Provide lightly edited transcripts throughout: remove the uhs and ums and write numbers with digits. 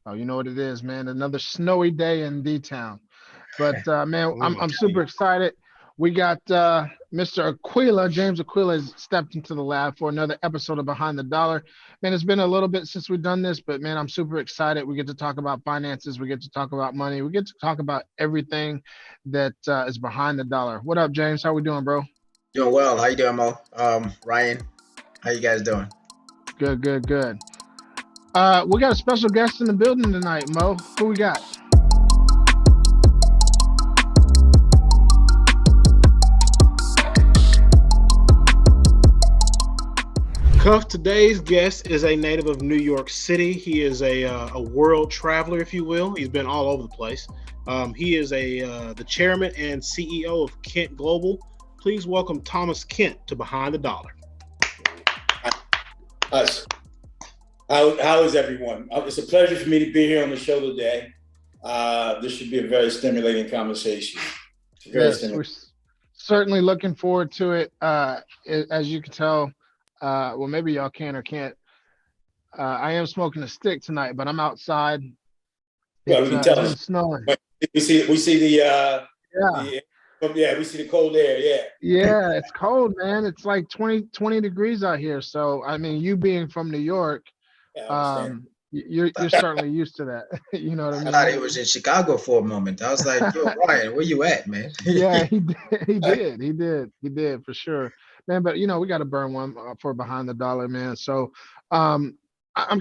Oh, you know what it is, man. Another snowy day in D-Town. But man, Ooh, I'm super excited. We got Mr. Aquila, James Aquila has stepped into the lab for another episode of Behind the Dollar. Man, it's been a little bit since we've done this, but man, I'm super excited. We get to talk about finances, we get to talk about money, we get to talk about everything that is behind the dollar. What up, James? How we doing, bro? Doing well. How you doing, Mo? Ryan, how you guys doing? Good, good, good. We got a special guest in the building tonight, Mo. Who we got? Cuff, today's guest is a native of New York City. He is a world traveler, if you will. He's been all over the place. He is the chairman and CEO of Kent Global. Please welcome Thomas Kent to Behind the Dollar. Us. How is everyone? It's a pleasure for me to be here on the show today. This should be a very stimulating conversation. Yes, we're certainly looking forward to it. As you can tell, well, maybe y'all can or can't. I am smoking a stick tonight, but I'm outside. Well, we can tell It's been us. snowing. We see the Yeah, we see the cold air. Yeah. yeah, it's cold, man. It's like 20 degrees out here. So, I mean, you being from New York, Yeah, I understand. you're certainly used to that. You know what I I thought mean? it was in Chicago for a moment. I was like, "Yo, Ryan, where you at, man?" Yeah, he did. He did for sure, man. But we got to burn one for behind the dollar, man. So, I'm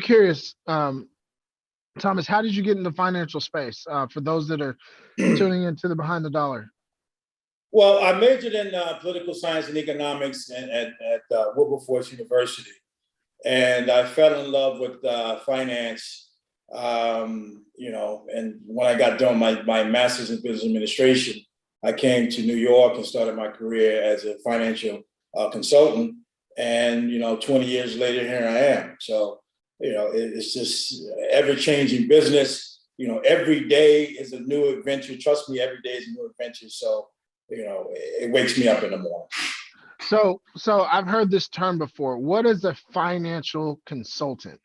curious, Thomas, how did you get into financial space? For those that are tuning into the behind the dollar. Well, I majored in political science and economics at Wilberforce University, and I fell in love with finance. And when I got done my master's in business administration, I came to New York and started my career as a financial consultant. And 20 years later, here I am. So it's just ever-changing business. Every day is a new adventure. Trust me, every day is a new adventure. So it wakes me up in the morning. So I've heard this term before. What is a financial consultant?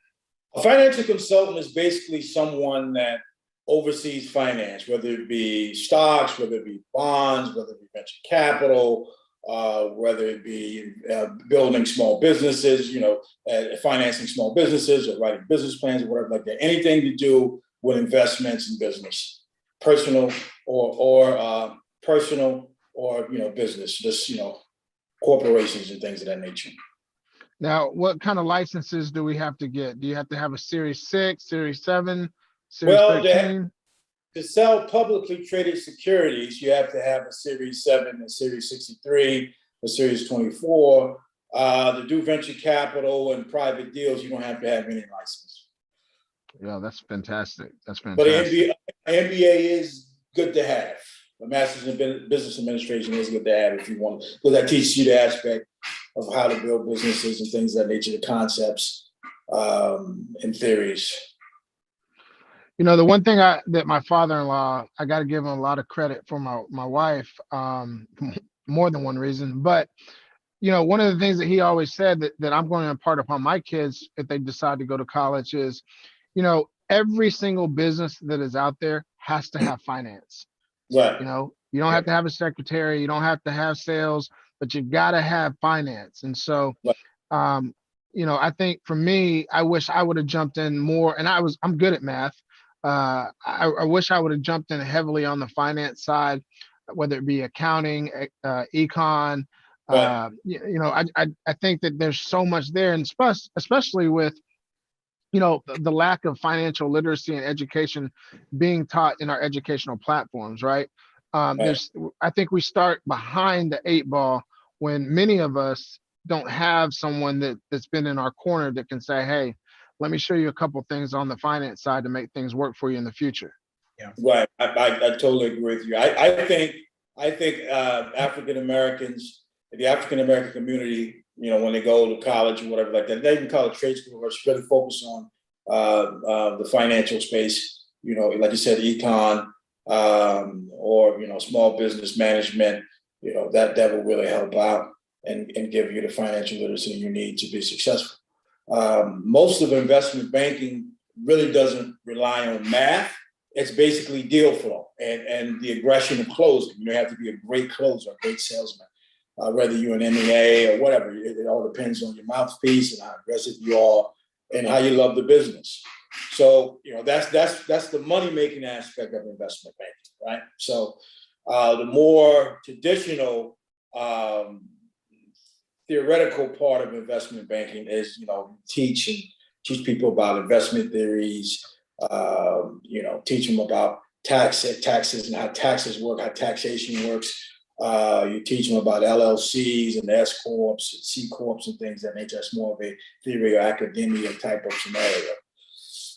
A financial consultant is basically someone that oversees finance, whether it be stocks, whether it be bonds, whether it be venture capital, whether it be building small businesses, financing small businesses or writing business plans or whatever like that. Anything to do with investments in business, personal or business, just corporations and things of that nature. Now, what kind of licenses do we have to get? Do you have to have a Series 6, Series 7, Series 13? To sell publicly traded securities, you have to have a Series 7, a Series 63, a Series 24. To do venture capital and private deals, you don't have to have any license. Yeah, that's fantastic. That's But fantastic. an MBA is good to have. A master's in business administration is good to have if you want, because that teaches you the aspect of how to build businesses and things of that nature, the concepts and theories. The one thing that my father-in-law, I got to give him a lot of credit for my wife, more than one reason. But, one of the things that he always said that I'm going to impart upon my kids if they decide to go to college is, every single business that is out there has to have finance. Right. You don't have to have a secretary, you don't have to have sales, but you got to have finance. And so, I think for me, I wish I would have jumped in more, and I'm good at math. I wish I would have jumped in heavily on the finance side, whether it be accounting, econ. Right. I think that there's so much there, and especially with the lack of financial literacy and education being taught in our educational platforms, right? I think we start behind the 8 ball when many of us don't have someone that's been in our corner that can say, hey, let me show you a couple things on the finance side to make things work for you in the future. Yeah. Right. I totally agree with you. I think African Americans, the African American community, when they go to college or whatever like that, they even college trade school, or really focus on the financial space. Like you said, econ or small business management. That will really help out and give you the financial literacy you need to be successful. Most of investment banking really doesn't rely on math. It's basically deal flow and the aggression of closing. You have to be a great closer, a great salesman, whether you're an M&A or whatever. It all depends on your mouthpiece and how aggressive you are and how you love the business. So, that's the money-making aspect of investment banking, right? So the more traditional theoretical part of investment banking is, teach people about investment theories, teach them about taxes and how taxes work, how taxation works. You teach them about LLCs and S corps and C corps and things that nature. That's more of a theory or academia type of scenario.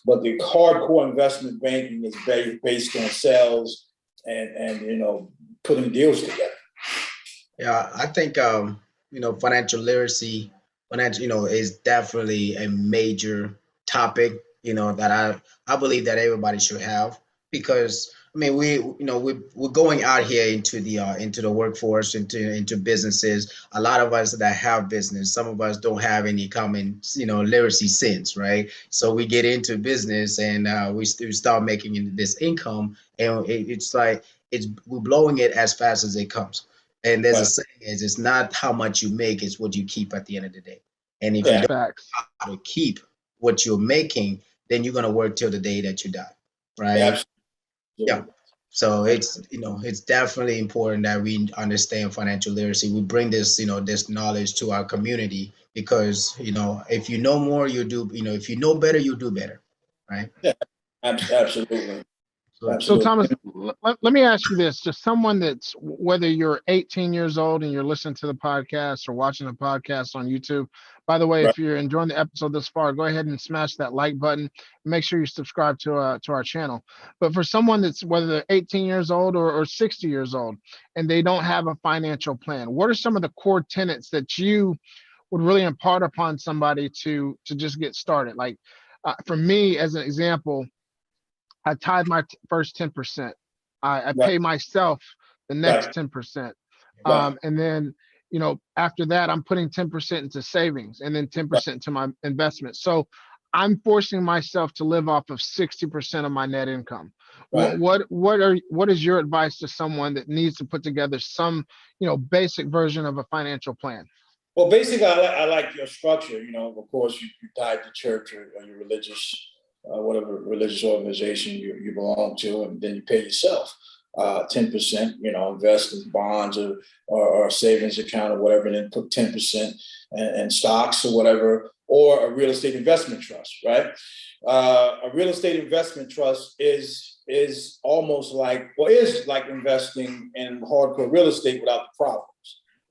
But the hardcore investment banking is based on sales and putting deals together. Yeah, I think financial literacy, is definitely a major topic, that I believe that everybody should have, because I mean we're going out here into the workforce, into businesses. A lot of us that have business, some of us don't have any common literacy sense, right? So we get into business and we start making this income, and it's like we're blowing it as fast as it comes. And there's a Right. saying is it's not how much you make, it's what you keep at the end of the day. And if you Yeah. don't Facts. know how to keep what you're making, then you're gonna work till the day that you die, right? Yeah. Absolutely. So it's definitely important that we understand financial literacy. We bring this knowledge to our community, because if you know more, you do. If you know better, you do better, right? Yeah. Absolutely. So, So Absolutely. Thomas, let me ask you this: just someone that's, whether you're 18 years old and you're listening to the podcast or watching the podcast on YouTube. By the way, Right. if you're enjoying the episode this far, go ahead and smash that like button. Make sure you subscribe to our channel. But for someone that's, whether they're 18 years old or 60 years old, and they don't have a financial plan, what are some of the core tenets that you would really impart upon somebody to just get started? Like, for me, as an example, I tithe my first 10%. I Right. pay myself the next Right. 10%. Right. And then, after that, I'm putting 10% into savings and then Right. 10% into my investment. So I'm forcing myself to live off of 60% of my net income. Right. What is your advice to someone that needs to put together some, basic version of a financial plan? Well, basically, I like your structure. Of course, you tied to church or your religious, whatever religious organization you belong to, and then you pay yourself 10%. Invest in bonds or a savings account or whatever, and then put 10% in stocks or whatever, or a real estate investment trust. Right? A real estate investment trust is almost like, well, is like investing in hardcore real estate without the problems.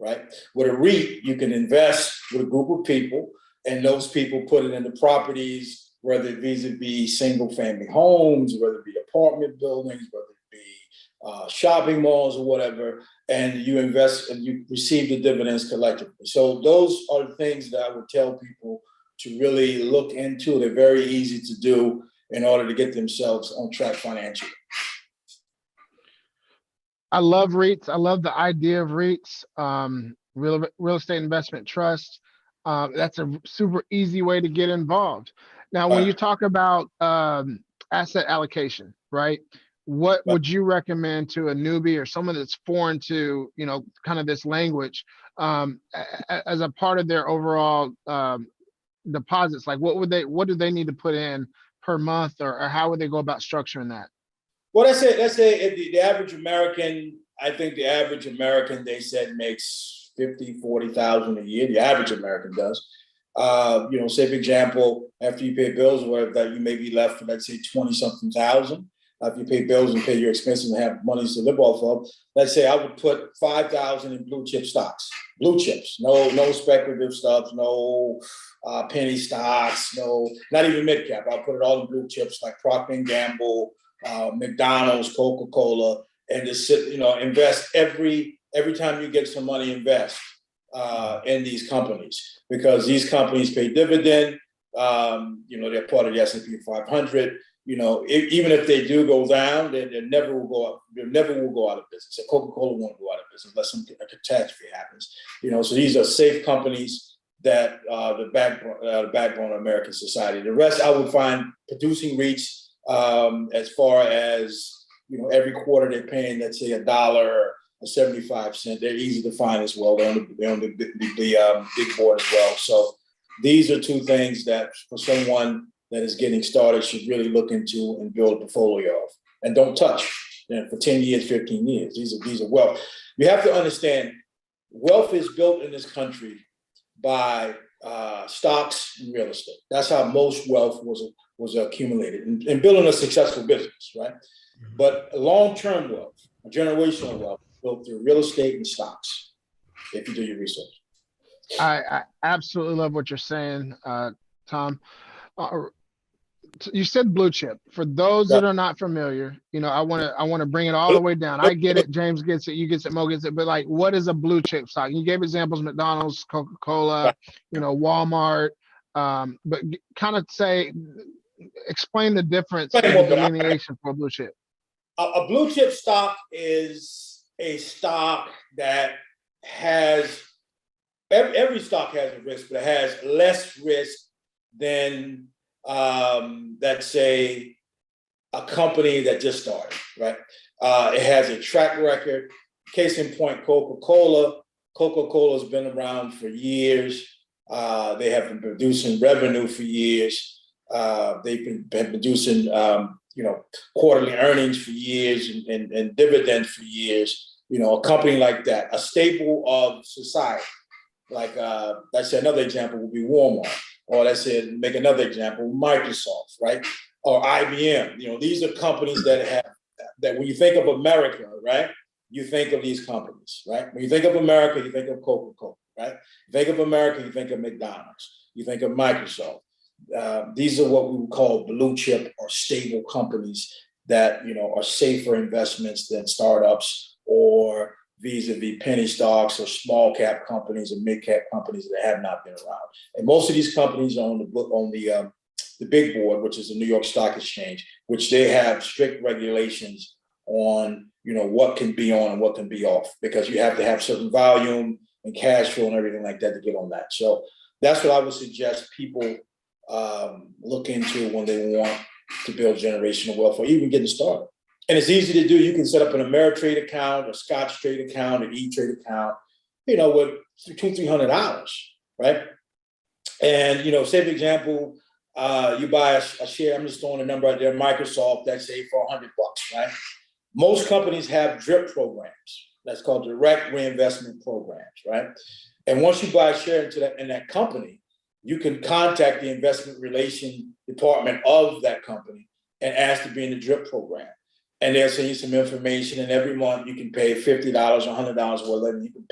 Right? With a REIT, you can invest with a group of people, and those people put it into properties, whether it be single family homes, whether it be apartment buildings, whether it be shopping malls or whatever, and you invest and you receive the dividends collectively. So those are the things that I would tell people to really look into. They're very easy to do in order to get themselves on track financially. I love REITs. I love the idea of REITs, real estate investment trust. That's a super easy way to get involved. Now, when you Right. talk about asset allocation, right? What Right. would you recommend to a newbie or someone that's foreign to, kind of this language, as a part of their overall deposits? Like, what do they need to put in per month, or how would they go about structuring that? Well, let's say if the average American, I think the average American, they said, makes 40,000 a year. The average American does. Say for example, after you pay bills or whatever, that you may be left with, let's say, 20 something thousand. If you pay bills and pay your expenses and have money to live off of, let's say I would put 5,000 in blue chip stocks, blue chips, no speculative stuff, no penny stocks, no, not even mid cap. I'll put it all in blue chips like Procter and Gamble, McDonald's, Coca-Cola, and just sit, invest every time you get some money, invest in these companies, because these companies pay dividend. They're part of the S&P 500. Even if they do go down, they never will go up. They never will go out of business. So Coca-Cola won't go out of business unless a catastrophe happens. So these are safe companies. that the backbone of American society. The rest I would find producing REITs, as far as, every quarter they're paying, let's say $1 or 75 cents. They're easy to find as well. They're on the big board as well. So these are two things that for someone that is getting started should really look into and build a portfolio of, and don't touch for 10 years, 15 years. These are wealth. You have to understand, wealth is built in this country by stocks and real estate. That's how most wealth was accumulated in building a successful business, right? But long-term wealth, generational wealth, built through real estate and stocks, if you do your research. I absolutely love what you're saying, Tom. You said blue chip. For those that are not familiar, I want to bring it all the way down. I get it. James gets it. You get it. Mo gets it. But like, what is a blue chip stock? You gave examples: McDonald's, Coca-Cola, Walmart. But kind of explain the difference in the delineation for a blue chip. A blue chip stock is a stock that has every stock has a risk, but it has less risk than let's say a company that just started, right? It has a track record. Case in point, Coca-Cola. Coca-Cola has been around for years. They have been producing revenue for years. They've been producing, quarterly earnings for years and dividends for years. A company like that, a staple of society. Like, let's say another example would be Walmart. Or let's say, make another example, Microsoft, right? Or IBM. These are companies that when you think of America, right? You think of these companies, right? When you think of America, you think of Coca-Cola, right? You think of America, you think of McDonald's. You think of Microsoft. These are what we would call blue chip or stable companies that, are safer investments than startups or vis-a-vis penny stocks or small cap companies or mid cap companies that have not been around. And most of these companies are on the big board, which is the New York Stock Exchange, which they have strict regulations on, what can be on and what can be off, because you have to have certain volume and cash flow and everything like that to get on that. So that's what I would suggest people look into when they want to build generational wealth or even getting started. And it's easy to do. You can set up an Ameritrade account, a Scotch Trade account, an E-Trade account, with $200-300, right? And say for example, you buy a share. I'm just throwing a number out there. Microsoft, let's say for $100, right? Most companies have DRIP programs. That's called direct reinvestment programs, right? And once you buy a share in that company, you can contact the investment relation department of that company and ask to be in the DRIP program. And they'll send you some information, and every month you can pay $50 or $100 or whatever. You can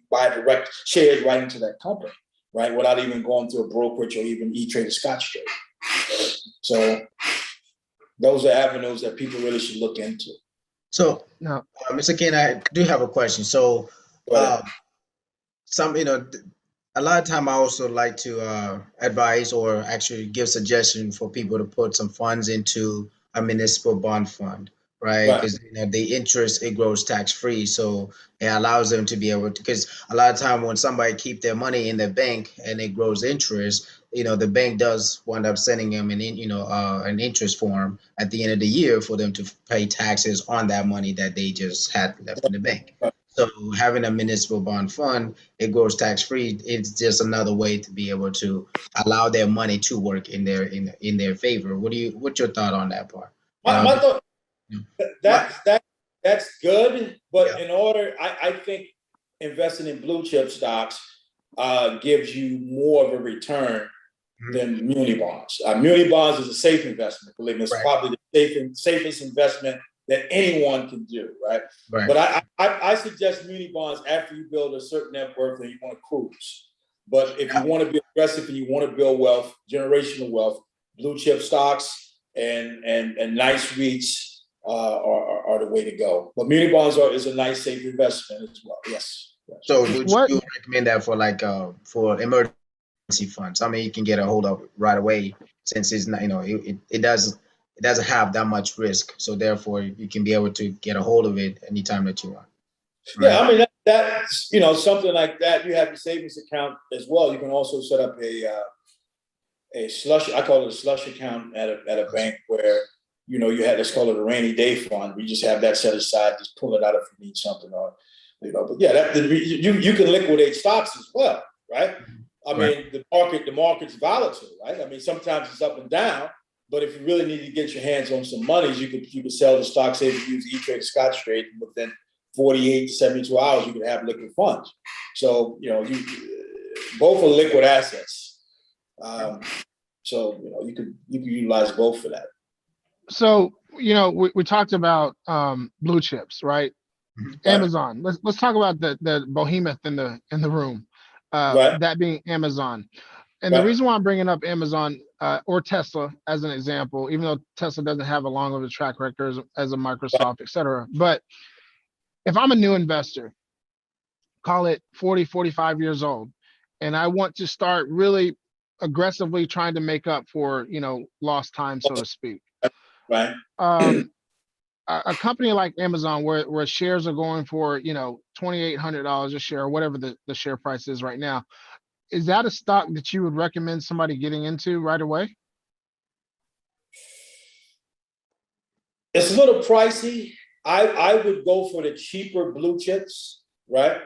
buy direct shares right into that company, right? Without even going through a brokerage or even E-Trade or Scotch Trade. So those are avenues that people really should look into. So, Mr. Ken, I do have a question. So, a lot of time I also like to advise or actually give suggestion for people to put some funds into a municipal bond fund, right? Because the interest, it grows tax free, so it allows them to be able to. Because a lot of time when somebody keep their money in the bank and it grows interest, the bank does wind up sending them an interest form at the end of the year for them to pay taxes on that money that they just had left in the bank. So having a municipal bond fund, it grows tax free. It's just another way to be able to allow their money to work in their favor. What's your thought on that part? My thought, that's good, but in order, I think investing in blue chip stocks gives you more of a return than muni bonds. Muni bonds is a safe investment. Believe me, it's probably the safest investment that anyone can do, right? But I suggest muni bonds after you build a certain net worth and you want to cruise. But if you want to be aggressive and you want to build wealth, generational wealth, blue chip stocks and nice REITs are the way to go. But muni bonds is a nice safe investment as well. Yes. So would you recommend that for emergency funds? I mean, you can get a hold of it right away since it's not, it doesn't have that much risk. So therefore you can be able to get a hold of it anytime that you want. Right. Yeah, I mean that's something like that. You have your savings account as well. You can also set up a slush. I call it a slush account at a bank where you have, let's call it a rainy day fund. We just have that set aside. Just pull it out if you need something, or But yeah, you can liquidate stocks as well, right? I mean, the market's volatile, right? I mean, sometimes it's up and down. But if you really need to get your hands on some monies, you could sell the stock, say if you use E-Trade Scotch Trade, and within 48 to 72 hours, you can have liquid funds. So, both are liquid assets. So, you can utilize both for that. So, we talked about blue chips, right? Right. Amazon. Let's talk about the behemoth in the room. Right. That being Amazon. And the reason why I'm bringing up Amazon or Tesla as an example, even though Tesla doesn't have a long of a track record as a Microsoft, et cetera. But if I'm a new investor, call it 40, 45 years old, and I want to start really aggressively trying to make up for, lost time, so to speak. Right. A company like Amazon where shares are going for, $2,800 a share, or whatever the share price is right now. Is that a stock that you would recommend somebody getting into right away? It's a little pricey. I would go for the cheaper blue chips, right?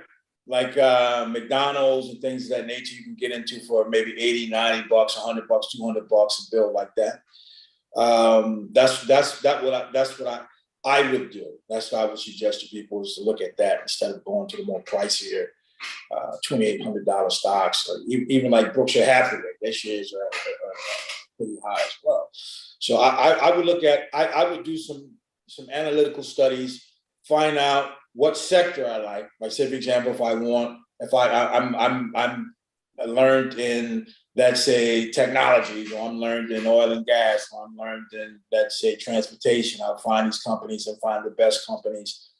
Like McDonald's and things of that nature. You can get into for maybe $80, $90, $100, $200, a bill like that. That's what I would do. That's what I would suggest to people, is to look at that instead of going to the more pricier $2,800 stocks, or even like Berkshire Hathaway. Their shares are pretty high as well. So I would look at, I would do some analytical studies, find out what sector I like. Like, say, for example, I'm learned in, let's say, technology, or I'm learned in oil and gas, or I'm learned in, let's say, transportation. I'll find these companies and find the best companies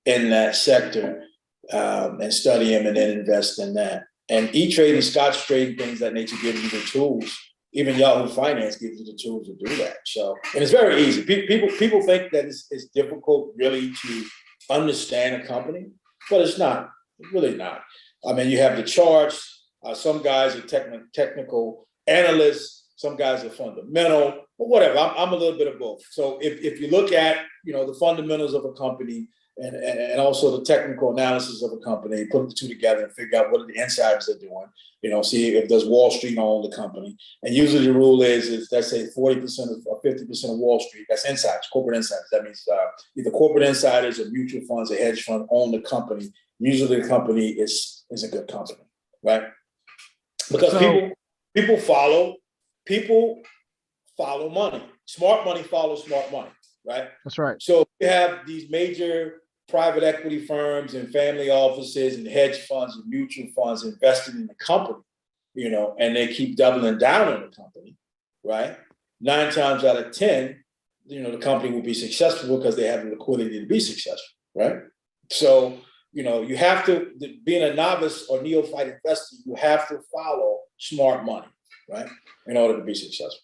in that sector, and study them, and then invest in that. And E-Trade and Scotch Trade, things that nature, gives you the tools. Even Yahoo Finance gives you the tools to do that. So, and it's very easy. People think that it's difficult really to understand a company, but it's not. It's really not. I mean, you have the charts. Some guys are technical analysts. Some guys are fundamental, but whatever. I'm a little bit of both. So if you look at the fundamentals of a company, and also the technical analysis of a company, put the two together and figure out what the insiders are doing. See if does Wall Street own the company. And usually the rule is let's say 40% or 50% of Wall Street. That's insiders, corporate insiders. That means either corporate insiders or mutual funds or hedge fund own the company. Usually the company is a good company, right? Because people follow money. Smart money follows smart money, right? That's right. So you have these major private equity firms and family offices and hedge funds and mutual funds invested in the company, and they keep doubling down on the company, right? 9 times out of 10, the company will be successful because they have the liquidity to be successful, right? So, you have to, being a novice or neophyte investor, you have to follow smart money, right? In order to be successful.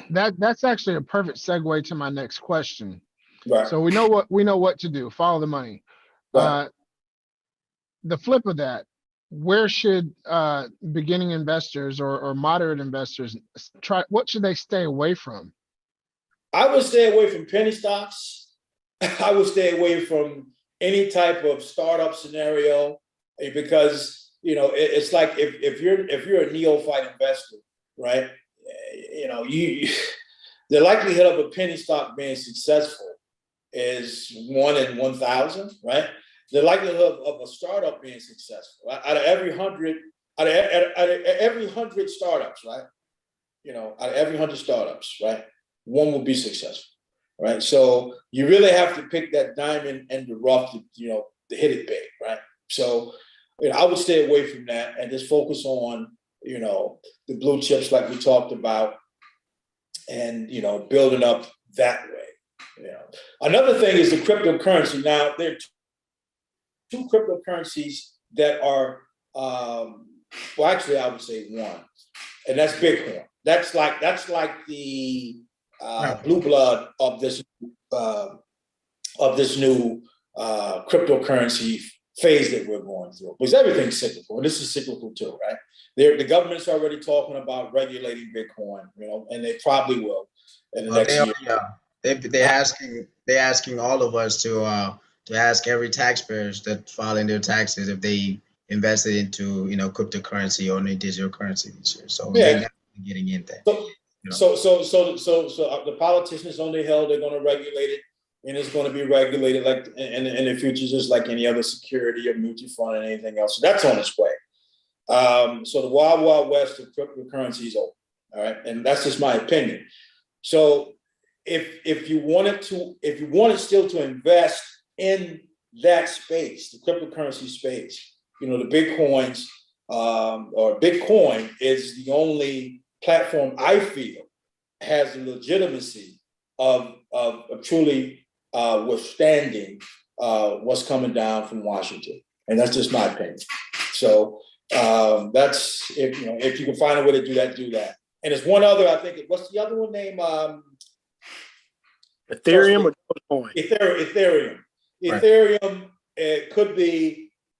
That's actually a perfect segue to my next question. Right. So we know what to do. Follow the money. Right. The flip of that, where should beginning investors or moderate investors try? What should they stay away from? I would stay away from penny stocks. I would stay away from any type of startup scenario, because it's like if you're a neophyte investor, right? The likelihood of a penny stock being successful is 1 in 1,000, right? The likelihood of a startup being successful, right? Out of every 100 startups, right? Out of every 100 startups, right? 1 will be successful, right? So you really have to pick that diamond in the rough to hit it big, right? So I would stay away from that and just focus on the blue chips like we talked about, and building up that way. Another thing is the cryptocurrency. Now, there are 2 cryptocurrencies that are, well, actually, I would say 1, and that's Bitcoin. That's like the blue blood of this new cryptocurrency phase that we're going through, because everything's cyclical, and this is cyclical too, right? The government's already talking about regulating Bitcoin, and they probably will in the next year. They're asking all of us to ask every taxpayers that filing their taxes if they invested into cryptocurrency or any digital currency this year. So they're definitely getting in there. So the politicians on the Hill, they're going to regulate it, and it's going to be regulated like in the future, just like any other security or mutual fund and anything else. So that's on its way. So the wild west of cryptocurrency is over. All right, and that's just my opinion. So if you wanted still to invest in that space, the cryptocurrency space, the Bitcoins or Bitcoin is the only platform I feel has the legitimacy of truly withstanding what's coming down from Washington, and that's just my opinion. So that's if you can find a way to do that, do that. And there's one other, I think. What's the other one name? Ethereum or Dogecoin? Ethereum. Right. Ethereum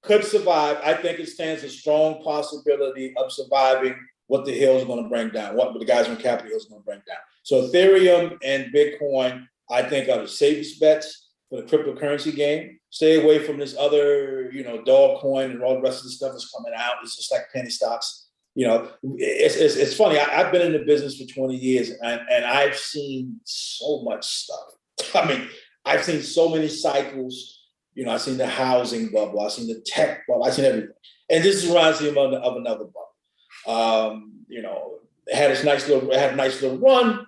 could survive. I think it stands a strong possibility of surviving what the Hill is going to bring down, what the guys on Capitol Hill is going to bring down. So Ethereum and Bitcoin, I think, are the safest bets for the cryptocurrency game. Stay away from this other, dog coin and all the rest of the stuff that's coming out. It's just like penny stocks. It's funny. I've been in the business for 20 years, and I've seen so much stuff. I mean, I've seen so many cycles. I've seen the housing bubble. I've seen the tech bubble. I've seen everything. And this reminds me of another bubble. It had a nice little run,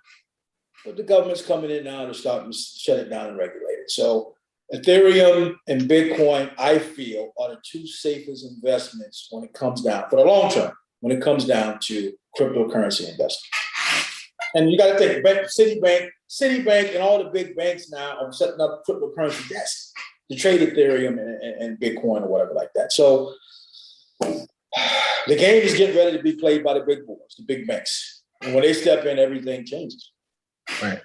but the government's coming in now to start to shut it down and regulate it. So Ethereum and Bitcoin, I feel, are the two safest investments when it comes down, for the long term, when it comes down to cryptocurrency investing. And you got to think, Citibank and all the big banks now are setting up cryptocurrency desks to trade Ethereum and Bitcoin or whatever like that. So the game is getting ready to be played by the big boys, the big banks. And when they step in, everything changes. Right.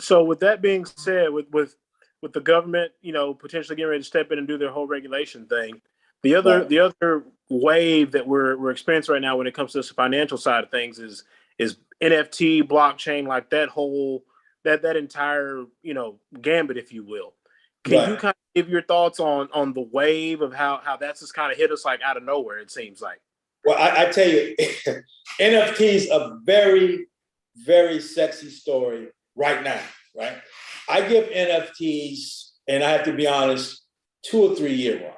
So with that being said, with the government, potentially getting ready to step in and do their whole regulation thing, the other wave that we're experiencing right now when it comes to the financial side of things is NFT, blockchain, like that whole that entire gambit, if you will. Can you kind of give your thoughts on the wave of how that's just kind of hit us like out of nowhere? It seems like. Well, I tell you, NFTs a very, very sexy story right now, right? I give NFTs, and I have to be honest, 2 or 3 year run.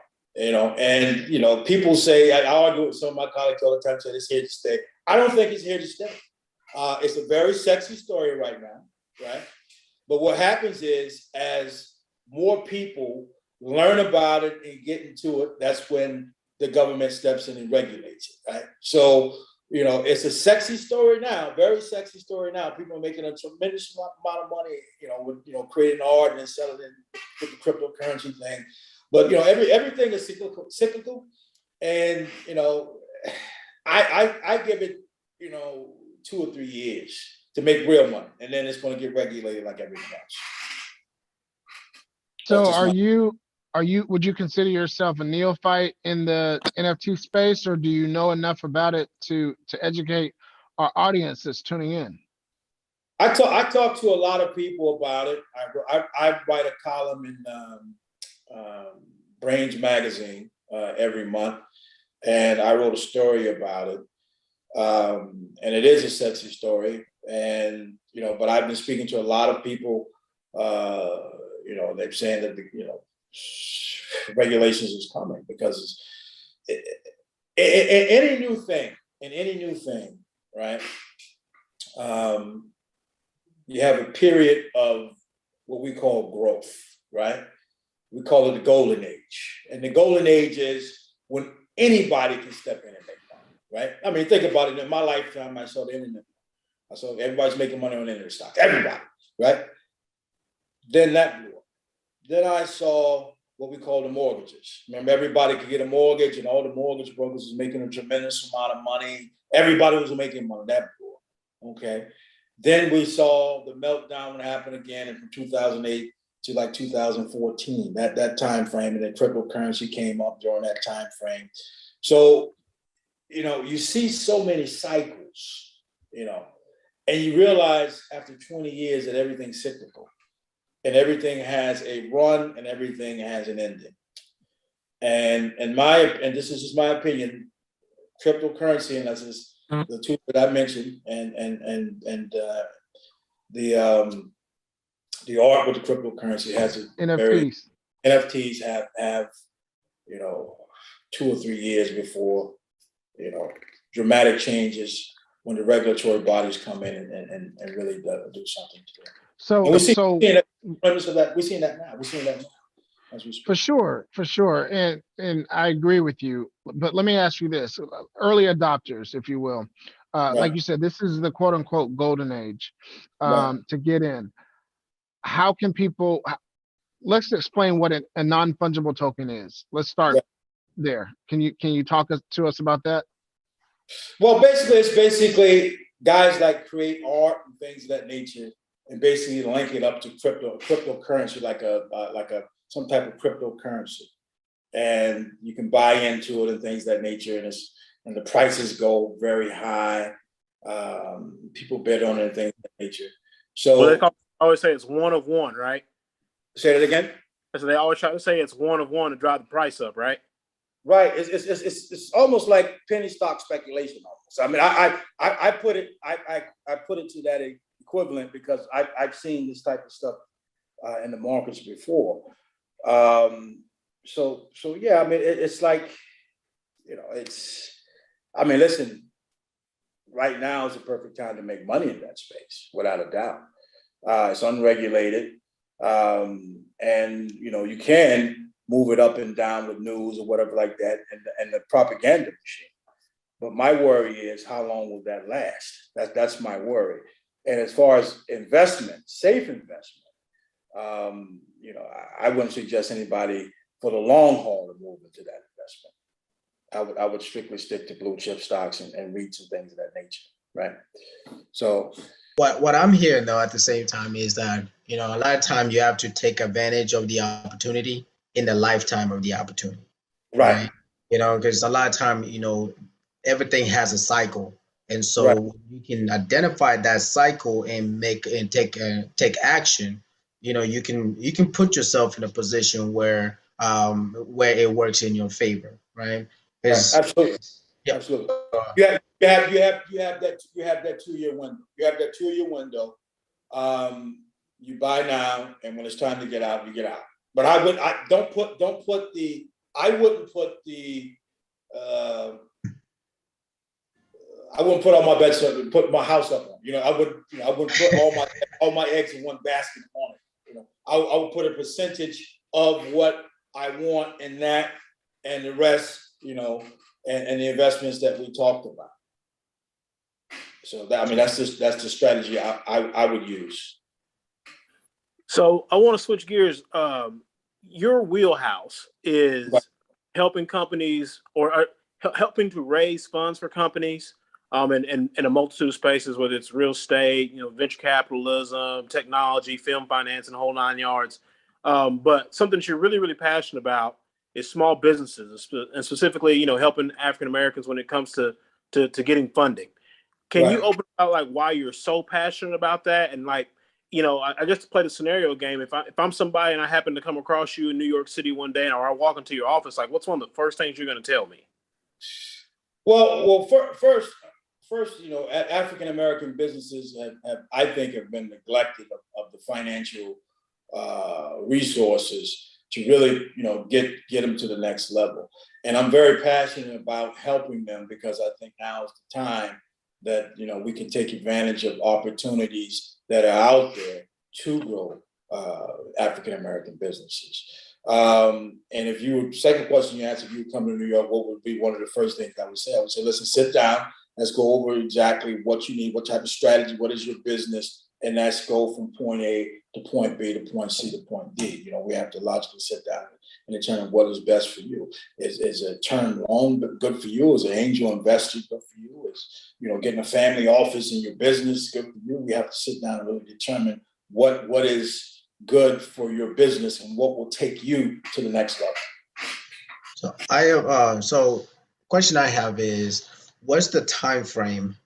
And people say, I argue with some of my colleagues all the time, say it's here to stay. I don't think it's here to stay. It's a very sexy story right now, right? But what happens is, as more people learn about it and get into it, that's when the government steps in and regulates it, right? So, it's a sexy story now, very sexy story now. People are making a tremendous amount of money, with creating art and selling it with the cryptocurrency thing. But everything is cyclical, and I give it 2 or 3 years to make real money, and then it's going to get regulated like everything else. So would you consider yourself a neophyte in the NFT space, or do you know enough about it to educate our audience that's tuning in? I talk to a lot of people about it. I write a column in Brains magazine every month, and I wrote a story about it. And it is a sexy story, and but I've been speaking to a lot of people. They're saying that regulations is coming, because any new thing, right? You have a period of what we call growth, right? We call it the golden age, and the golden age is when anybody can step in and make money, right? I mean, think about it. In my lifetime, I saw the internet. I saw everybody's making money on internet stocks. Everybody, right? Then that blew up. Then I saw what we call the mortgages. Remember, everybody could get a mortgage, and all the mortgage brokers was making a tremendous amount of money. Everybody was making money. That blew up. Okay. Then we saw the meltdown happen again, and from 2008, to like 2014, that time frame, and then cryptocurrency came up during that time frame. So, you see so many cycles, and you realize after 20 years that everything's cyclical and everything has a run and everything has an ending. And this is just my opinion, cryptocurrency, and that's just the two that I mentioned, and the art with the cryptocurrency has a NFTs have 2 or 3 years before dramatic changes when the regulatory bodies come in and really do something to it. We're seeing that now. We're seeing that now. For sure. And I agree with you. But let me ask you this: early adopters, if you will. Right. Like you said, this is the quote unquote golden age to get in. How can people, let's explain what a non-fungible token is. Let's start there. Can you talk to us about that? Well, it's basically guys like create art and things of that nature, and basically link it up to cryptocurrency, like some type of cryptocurrency, and you can buy into it and things of that nature, and the prices go very high. People bid on it and things of that nature. So they always say it's one of one, right? Say that again. So they always try to say it's one of one to drive the price up, right? Right. It's almost like penny stock speculation. Almost. I mean, I put it to that equivalent because I've seen this type of stuff in the markets before. So yeah, I mean, it's like, listen, right now is the perfect time to make money in that space, without a doubt. It's unregulated. And you can move it up and down with news or whatever like that, and the propaganda machine. But my worry is, how long will that last? That's my worry. And as far as investment, safe investment, I wouldn't suggest anybody for the long haul to move into that investment. I would strictly stick to blue chip stocks and REITs and things of that nature, right? So what I'm hearing though at the same time is that a lot of time you have to take advantage of the opportunity in the lifetime of the opportunity, right? Because a lot of time everything has a cycle, and so Right. you can identify that cycle and take action. You can put yourself in a position where it works in your favor, right? Absolutely. Yeah. Absolutely. You have that 2-year window. You have that 2-year window. You buy now, and when it's time to get out, you get out. But I wouldn't put all my bets up, put my house up on. I wouldn't put all my eggs in one basket on it. I would put a percentage of what I want in that, and the rest, and the investments that we talked about. So that's the strategy I would use. So I want to switch gears. Your wheelhouse is helping companies or helping to raise funds for companies, in a multitude of spaces, whether it's real estate, venture capitalism, technology, film finance, and the whole 9 yards. But something that you're really, really passionate about is small businesses, and specifically, helping African Americans when it comes to getting funding. Can you open up why you're so passionate about that? And I just play the scenario game. If I'm somebody and I happen to come across you in New York City one day, or I walk into your office, what's one of the first things you're going to tell me? Well, first, African American businesses I think have been neglected of the financial resources to really, get them to the next level. And I'm very passionate about helping them, because I think now is the time that, we can take advantage of opportunities that are out there to grow African American businesses. And second question you asked, if you would come to New York, what would be one of the first things I would say? I would say, listen, sit down. Let's go over exactly what you need, what type of strategy, what is your business, and let's go from point A to point B to point C to point D. We have to logically sit down and determine what is best for you. Is a term loan good for you? Is an angel investor good for you? Is getting a family office in your business good for you? We have to sit down and really determine what is good for your business and what will take you to the next level. So I have question I have is, what's the time frame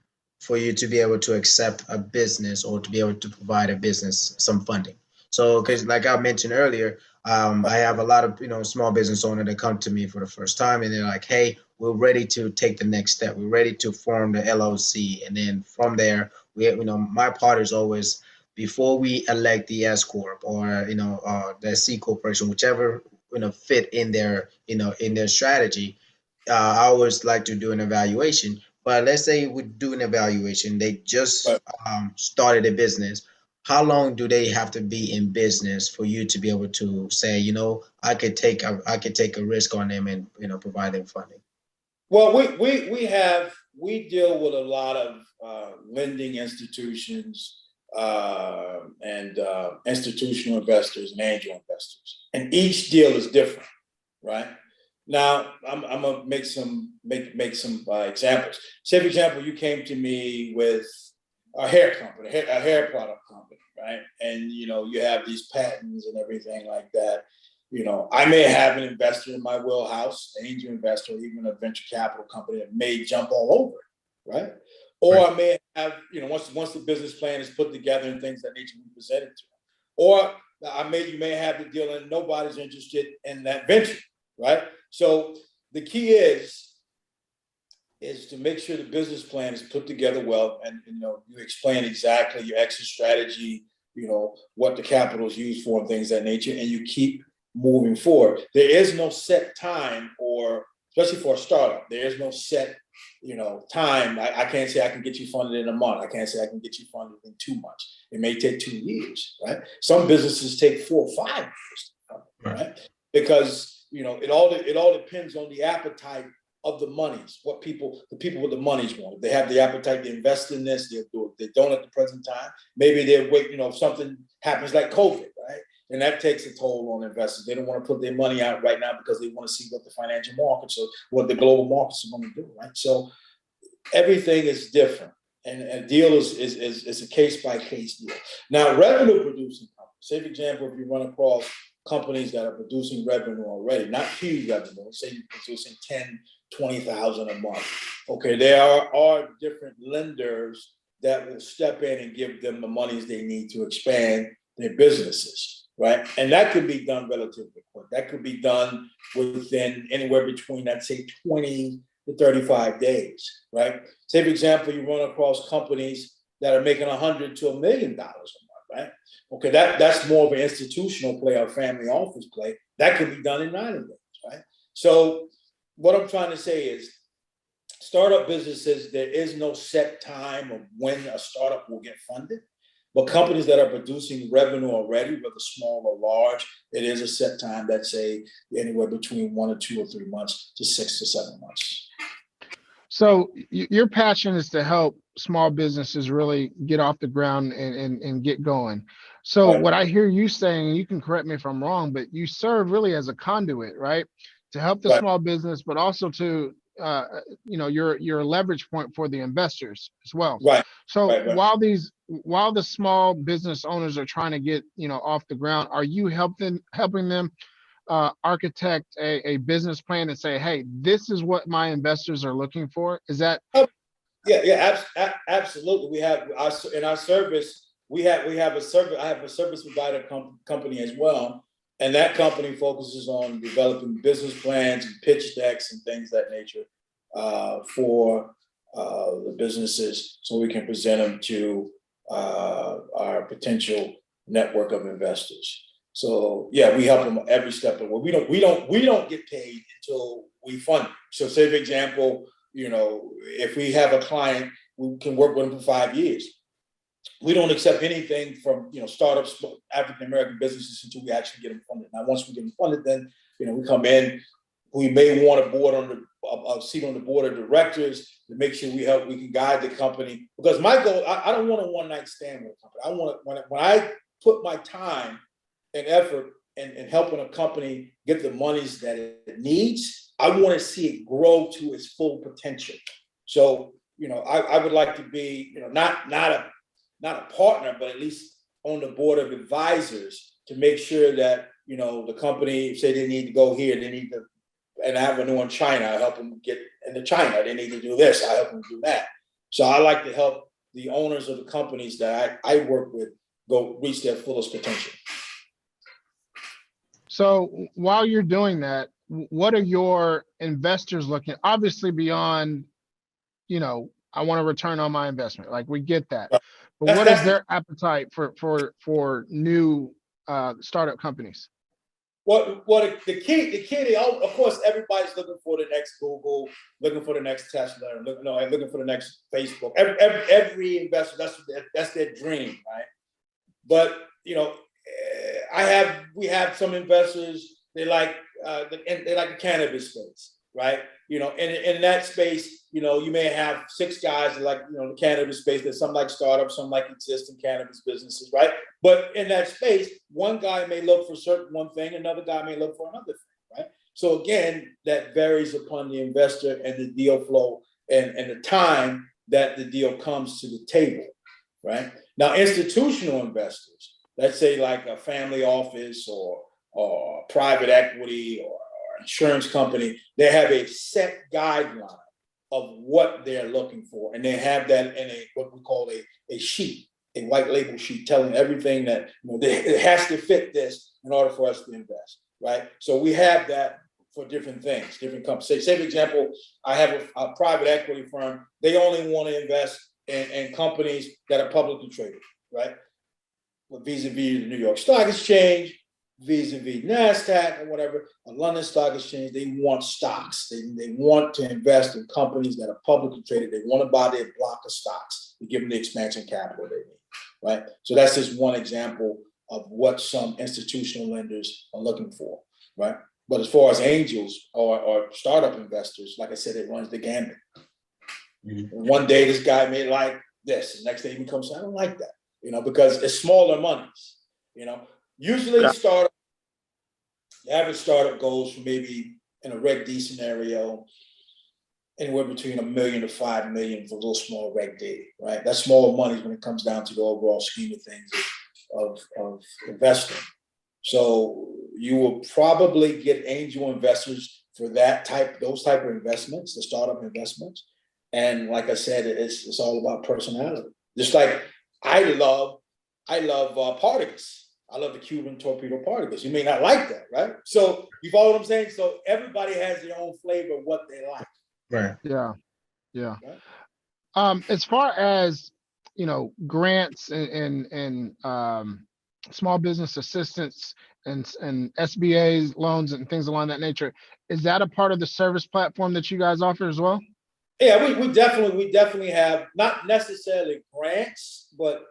for you to be able to accept a business or to be able to provide a business some funding? So because like I mentioned earlier, I have a lot of small business owners that come to me for the first time and they're like, hey, we're ready to take the next step. We're ready to form the LLC, and then from there, my part is always before we elect the S corp or the C corporation, whichever fit in their in their strategy. I always like to do an evaluation. But let's say we do an evaluation, they just But started a business. How long do they have to be in business for you to be able to say, I could take a risk on them and provide them funding? well, we deal with a lot of lending institutions and institutional investors and angel investors, and each deal is different, right? Now, I'm gonna make some examples. Say, for example, you came to me with a hair company, a hair product company, right? And you have these patents and everything like that. I may have an investor in my wheelhouse, an angel investor, or even a venture capital company that may jump all over it, right? Or Right. I may have, once the business plan is put together and things that nature we present it to them. Or you may have the deal and nobody's interested in that venture, right? So the key is to make sure the business plan is put together well, and you explain exactly your exit strategy, what the capital is used for and things of that nature, and you keep moving forward. There is no set time, or especially for a startup, there is no set time. I can't say I can get you funded in a month. I can't say I can get you funded in 2 months. It may take 2 years, right? Some businesses take 4 or 5 years, right? Because it all depends on the appetite of the monies, the people with the monies want. If they have the appetite to invest in this, they'll do it. If they don't at the present time, maybe they'll wait, if something happens like COVID, right? And that takes a toll on investors. They don't want to put their money out right now because they want to see what the financial markets or what the global markets are going to do, right? So everything is different. And a deal is a case-by-case deal. Now, revenue producing companies, say, for example, if you run across companies that are producing revenue already, not huge revenue, say you're producing 10, 20,000 a month. Okay, there are different lenders that will step in and give them the monies they need to expand their businesses, right? And that could be done relatively quick. That could be done within anywhere between, let's say, 20 to 35 days, right? Say, for example, you run across companies that are making $100 to $1 million a month, right? Okay, that's more of an institutional play or family office play. That could be done in 90 days, right? So what I'm trying to say is, startup businesses, there is no set time of when a startup will get funded. But companies that are producing revenue already, whether small or large, it is a set time that say anywhere between 1 or 2 or 3 months to 6 to 7 months. So your passion is to help small businesses really get off the ground and get going. So Right. what I hear you saying, you can correct me if I'm wrong, but you serve really as a conduit, right? To help the Right. small business, but also to, you're a leverage point for the investors as well. Right. So Right. while the small business owners are trying to get, off the ground, are you helping them architect a business plan and say, hey, this is what my investors are looking for? Is that? Yeah, absolutely. We have in our service, we have a service. I have a service provider company as well, and that company focuses on developing business plans and pitch decks and things of that nature for the businesses, so we can present them to our potential network of investors. So yeah, we help them every step of the way. We don't get paid until we fund. So say, for example, if we have a client, we can work with them for 5 years. We don't accept anything from startups, African American businesses, until we actually get them funded. Now, once we get them funded, then we come in. We may want a seat on the board of directors to make sure we can guide the company. Because my goal, I don't want a one-night stand with a company. I want when I put my time and effort in helping a company get the monies that it needs, I want to see it grow to its full potential. So, I would like to be, not a partner, but at least on the board of advisors to make sure that, the company, say they need to go here, they need to, an avenue in China, I help them get into China. They need to do this, I help them do that. So I like to help the owners of the companies that I work with go reach their fullest potential. So while you're doing that, what are your investors looking, obviously beyond, I want to return on my investment. Like, we get that. But what is their appetite for new startup companies? What the key, of course, everybody's looking for the next Google, looking for the next Tesla, looking for the next Facebook. Every investor, that's their dream, right? But we have some investors, they like the cannabis space, right? In that space, you may have 6 guys that like, the cannabis space. There's some like startups, some like existing cannabis businesses, right? But in that space, one guy may look for one thing, another guy may look for another thing, right? So again, that varies upon the investor and the deal flow and the time that the deal comes to the table, right? Now, institutional investors, let's say like a family office or private equity or insurance company, they have a set guideline of what they're looking for. And they have that in what we call a sheet, a white label sheet, telling everything that it has to fit this in order for us to invest, right? So we have that for different things, different companies. Say for example, I have a private equity firm. They only want to invest in companies that are publicly traded, right? Vis-a-vis the New York Stock Exchange, vis-a-vis NASDAQ or whatever, a London Stock Exchange. They want stocks. They want to invest in companies that are publicly traded. They want to buy their block of stocks to give them the expansion capital they need, right? So that's just one example of what some institutional lenders are looking for, right? But as far as angels or startup investors, like I said, it runs the gambit. Mm-hmm. One day this guy may like this, the next day he becomes, I don't like that, because it's smaller monies, Usually the average startup goes from maybe in a Reg D scenario, anywhere between $1 million to $5 million for a little small Reg D, right? That's small money when it comes down to the overall scheme of things of investing. So you will probably get angel investors for those type of investments, the startup investments. And like I said, it's all about personality. Just like I love particles. I love the Cuban torpedo particles. You may not like that, right? So you follow what I'm saying? So everybody has their own flavor of what they like. Right. Yeah. Right? As far as, grants and small business assistance and SBA loans and things along that nature, is that a part of the service platform that you guys offer as well? Yeah, we definitely have, not necessarily grants, but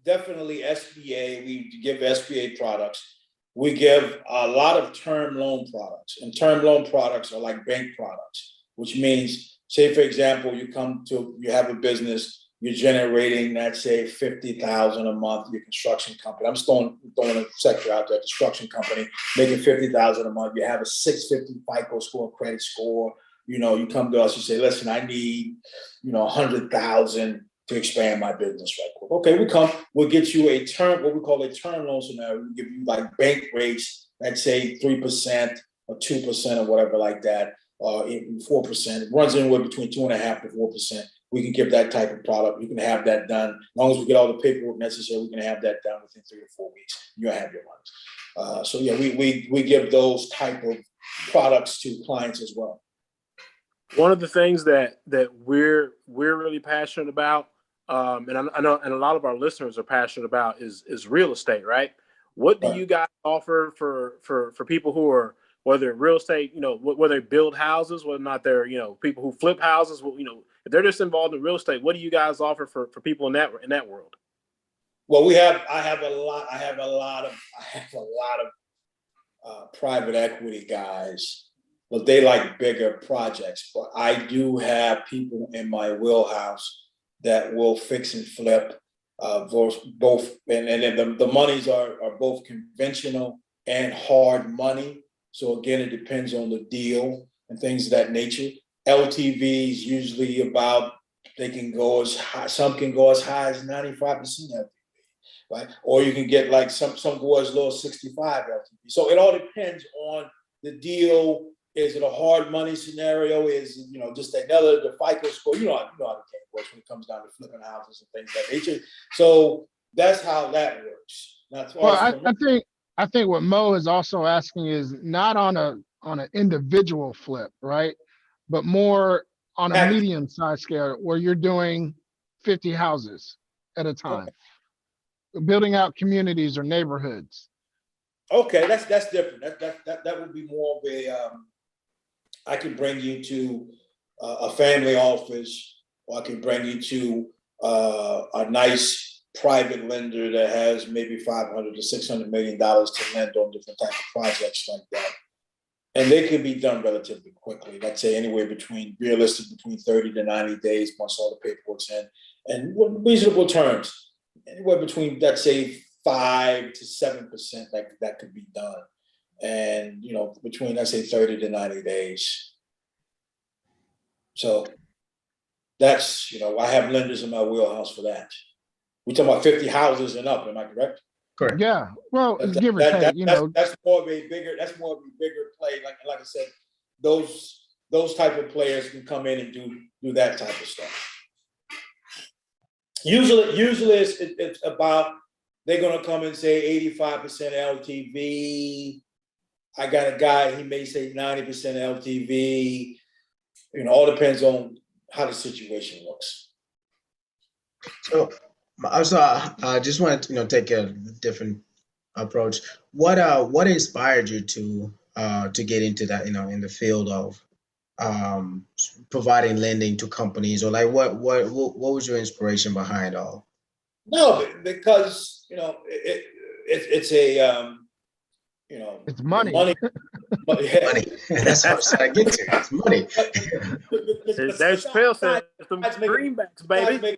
definitely SBA. We give SBA products. We give a lot of term loan products, and term loan products are like bank products, which means, say for example, you have a business, you're generating, let's say, $50,000 a month. Your construction company, I'm just throwing a sector out there, construction company making $50,000 a month. You have a 650 FICO score, credit score. You come to us, you say, listen, I need, 100,000 to expand my business right quick. Okay, we'll get you what we call a term loan scenario. We give you like bank rates, let's say 3% or 2% or whatever like that, 4%. It runs anywhere between 2.5% to 4%. We can give that type of product. You can have that done. As long as we get all the paperwork necessary, we can have that done within 3 to 4 weeks. You'll have your money. So yeah, we give those type of products to clients as well. One of the things that we're really passionate about, and I know, and a lot of our listeners are passionate about, is real estate, right? What do you guys offer for people who are, whether real estate, whether they build houses, whether or not they're, people who flip houses, if they're just involved in real estate, what do you guys offer for people in that world? Well, I have a lot of private equity guys. But they like bigger projects. But I do have people in my wheelhouse that will fix and flip both, and then the monies are both conventional and hard money. So again, it depends on the deal and things of that nature. LTVs usually they can go as high, some can go as high as 95% LTV, right? Or you can get like some go as low as 65 LTV. So it all depends on the deal. Is it a hard money scenario? Is it, just another the FICO score? You know how the game works when it comes down to flipping houses and things of that nature. So that's how that works. Now, as far Well, as I think what Mo is also asking is not on an individual flip, right? But more on a package, medium size scale where you're doing 50 houses at a time, building out communities or neighborhoods. okay, that's different. That would be more of a I can bring you to a family office, or I can bring you to a nice private lender that has maybe $500 to $600 million to lend on different types of projects like that. And they can be done relatively quickly. Let's say anywhere between 30 to 90 days once all the paperwork's in, and reasonable terms, anywhere between, let's say, 5 to 7% that could be done. And between, let's say, 30 to 90 days. So that's, I have lenders in my wheelhouse for that. We're talking about 50 houses and up, am I correct? Correct. Yeah. Well, give or take, that's more of a bigger play. Like I said, those type of players can come in and do that type of stuff. Usually it's about, they're gonna come and say 85% LTV. I got a guy, he may say 90% LTV. All depends on how the situation looks. So I just wanted to take a different approach. What inspired you to get into that, in the field of providing lending to companies, or like what was your inspiration behind all? No, because it's a it's money. money. Yeah. Money. That's what I'm trying to get to. It's money. There's Phil said some greenbacks, baby.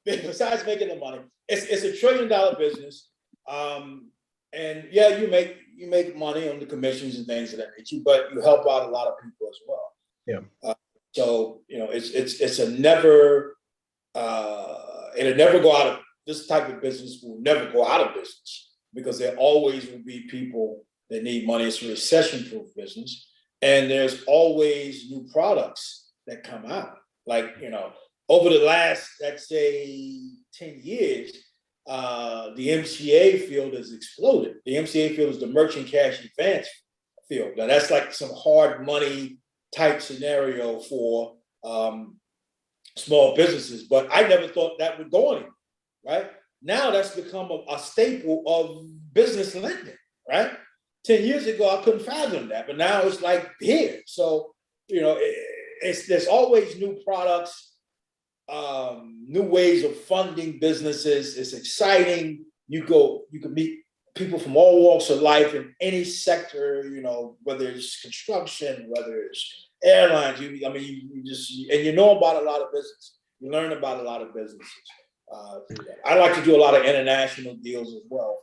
Besides making the money, it's $1 trillion business, and yeah, you make money on the commissions and things of that nature, but you help out a lot of people as well. Yeah. So it's a never it'll never go out of, this type of business will never go out of business, because there always will be people that need money. It's a recession-proof business, and there's always new products that come out. Like, over the last, let's say, 10 years, the MCA field has exploded. The MCA field is the merchant cash advance field. Now, that's like some hard money type scenario for small businesses, but I never thought that would go anywhere, right? Now that's become a staple of business lending, right? 10 years ago, I couldn't fathom that, but now it's like here. So, there's always new products, new ways of funding businesses. It's exciting. You can meet people from all walks of life in any sector, whether it's construction, whether it's airlines. You know about a lot of business. You learn about a lot of businesses. I like to do a lot of international deals as well.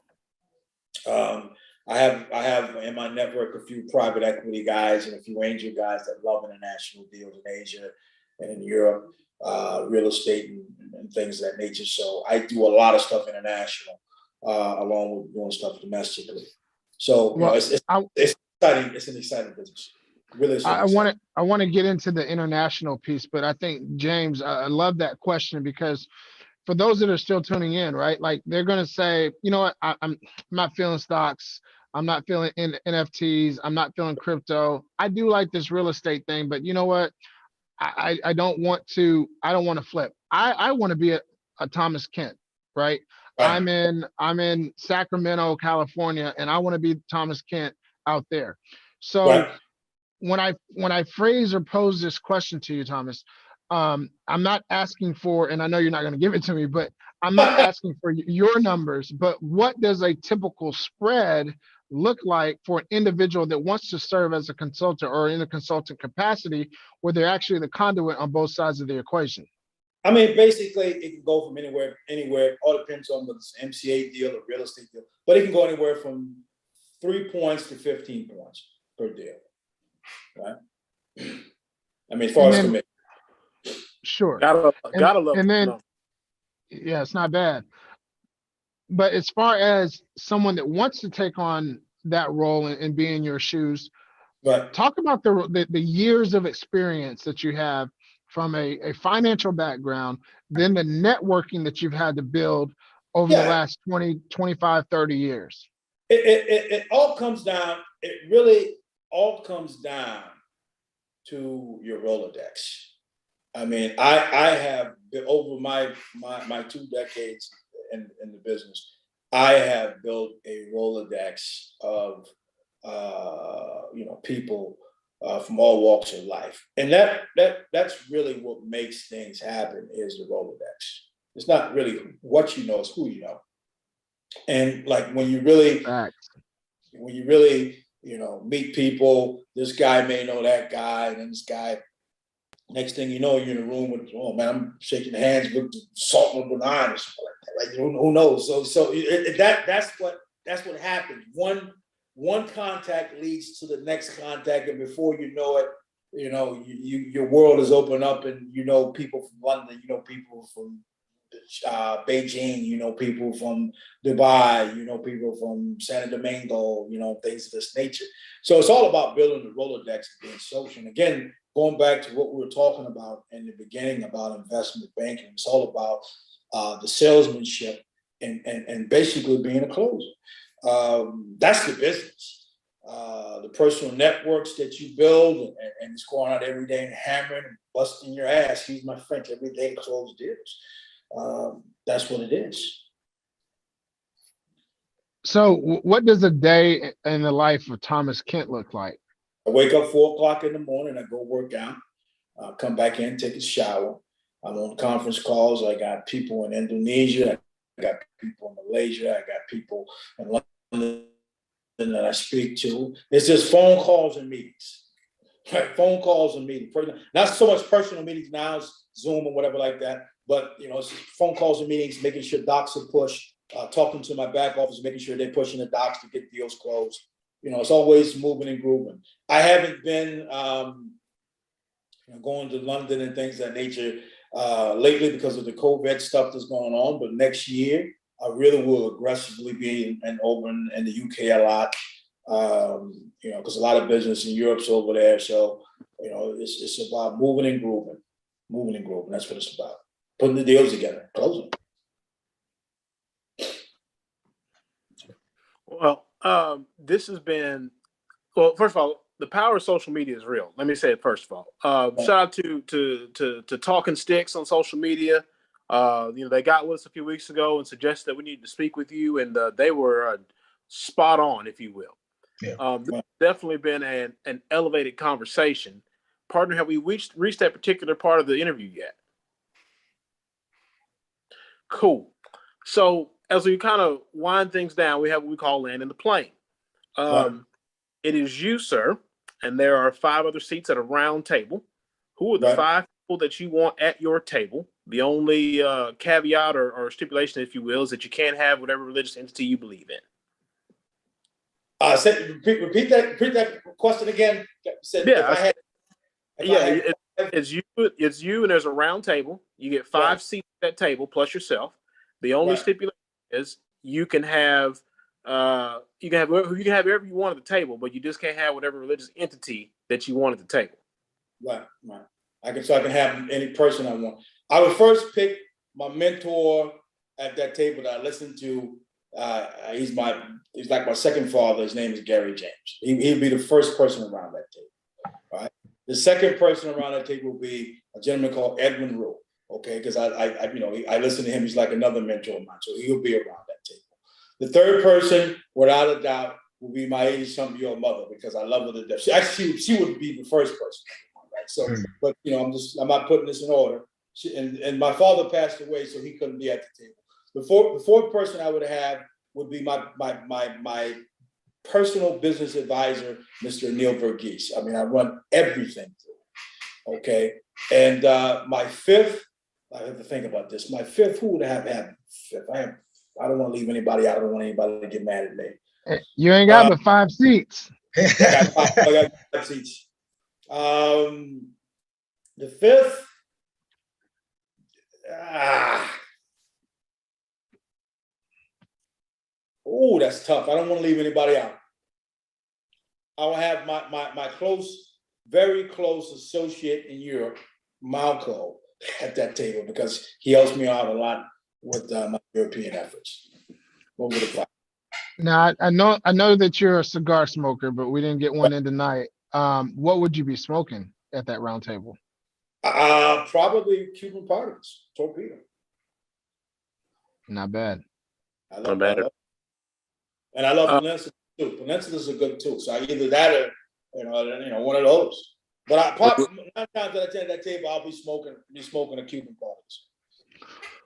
I have in my network a few private equity guys and a few angel guys that love international deals in Asia and in Europe, real estate and things of that nature. So I do a lot of stuff international, along with doing stuff domestically. So it's exciting. It's an exciting business. Really, I want to get into the international piece, but I think, James, I love that question, because for those that are still tuning in, right? Like, they're going to say, you know what, I'm not feeling stocks. I'm not feeling NFTs. I'm not feeling crypto. I do like this real estate thing, but you know what? I don't want to flip. I want to be a Thomas Kent, right? I'm in Sacramento, California, and I want to be Thomas Kent out there. So when I phrase or pose this question to you, Thomas, I'm not asking for, and I know you're not going to give it to me, but I'm not asking for your numbers, but what does a typical spread look like for an individual that wants to serve as a consultant or in a consultant capacity, where they're actually the conduit on both sides of the equation? I mean, basically, it can go from anywhere. It all depends on whether it's an MCA deal or real estate deal, but it can go anywhere from 3 points to 15 points per deal, right? I mean, as far as commitment. Sure. Gotta love and then, them. yeah, it's not bad. But as far as someone that wants to take on that role and be in your shoes, But talk about the years of experience that you have from a financial background, then the networking that you've had to build over the yeah, last 20, 25, 30 years. it all comes down, it really all comes down to your Rolodex. I mean, I have been over my 2 decades in the business. I have built a Rolodex of people from all walks of life, and that's really what makes things happen is the Rolodex. It's not really what you know; it's who you know. And like Facts. when you really meet people, this guy may know that guy, and then this guy. Next thing you know, you're in a room with, oh man, I'm shaking hands with salt and banana or something like that. Like who knows? That's what happens. One contact leads to the next contact, and before you know it, your world is open up, and you know people from London, you know people from Beijing, you know people from Dubai, you know people from Santo Domingo, things of this nature. So it's all about building the Rolodex and being social. And again, going back to what we were talking about in the beginning about investment banking, it's all about the salesmanship and basically being a closer. That's the business. The personal networks that you build and it's going out every day and hammering and busting your ass, excuse my French, every day to close deals. That's what it is. So what does a day in the life of Thomas Kent look like? I wake up 4 o'clock in the morning, I go work out, come back in, take a shower. I'm on conference calls. I got people in Indonesia, I got people in Malaysia, I got people in London that I speak to. It's just phone calls and meetings. Right? Phone calls and meetings. Not so much personal meetings now, it's Zoom or whatever like that. But it's phone calls and meetings, making sure docs are pushed, talking to my back office, making sure they're pushing the docs to get deals closed. It's always moving and grooving. I haven't been going to London and things of that nature lately because of the COVID stuff that's going on. But next year, I really will aggressively be over in the UK a lot. Because a lot of business in Europe's over there. So, it's about moving and grooving. Moving and grooving. That's what it's about. Putting the deals together, closing. Well, this has been, well, first of all, the power of social media is real. Let me say it first of all. Shout out to Talking Sticks on social media. They got with us a few weeks ago and suggested that we need to speak with you, and they were spot on, if you will. Yeah. This has definitely been an elevated conversation. Partner, have we reached that particular part of the interview yet? Cool. So as we kind of wind things down, we have what we call landing the plane. It is you, sir, and there are 5 other seats at a round table. Who are the 5 people that you want at your table? The only caveat or stipulation, if you will, is that you can't have whatever religious entity you believe in. Repeat that question again. It's you, and there's a round table. You get 5 seats at that table plus yourself. The only stipulation is you can have whoever you want at the table, but you just can't have whatever religious entity that you want at the table. Right. I can have any person I want. I would first pick my mentor at that table that I listen to. He's like my second father. His name is Gary James. He'd be the first person around that table. Right. The second person around that table will be a gentleman called Edwin Rule. Okay, because I listen to him. He's like another mentor of mine, so he'll be around that table. The third person, without a doubt, will be my 80-something-year-old mother because I love her to death. She would be the first person, right? So, but I'm not putting this in order. And my father passed away, so he couldn't be at the table. The fourth person I would have would be my personal business advisor, Mr. Neil Verghese. I mean, I run everything through. Okay, and my fifth, I have to think about this. My fifth, who would I have had fifth? I don't want to leave anybody out. I don't want anybody to get mad at me. You ain't got but 5 seats. I got 5 seats. The fifth, Oh, that's tough. I don't want to leave anybody out. I'll have my very close associate in Europe, Malco, at that table because he helps me out a lot with my European efforts. Over the five. Now, I know that you're a cigar smoker, but we didn't get one in tonight. What would you be smoking at that round table? Probably Cuban parties, torpedo. Not bad. I love that. And I love Peninsula too. Peninsula's a good too. So either that or one of those. But I probably 9 times out of 10 at that table, I'll be smoking a Cuban parties.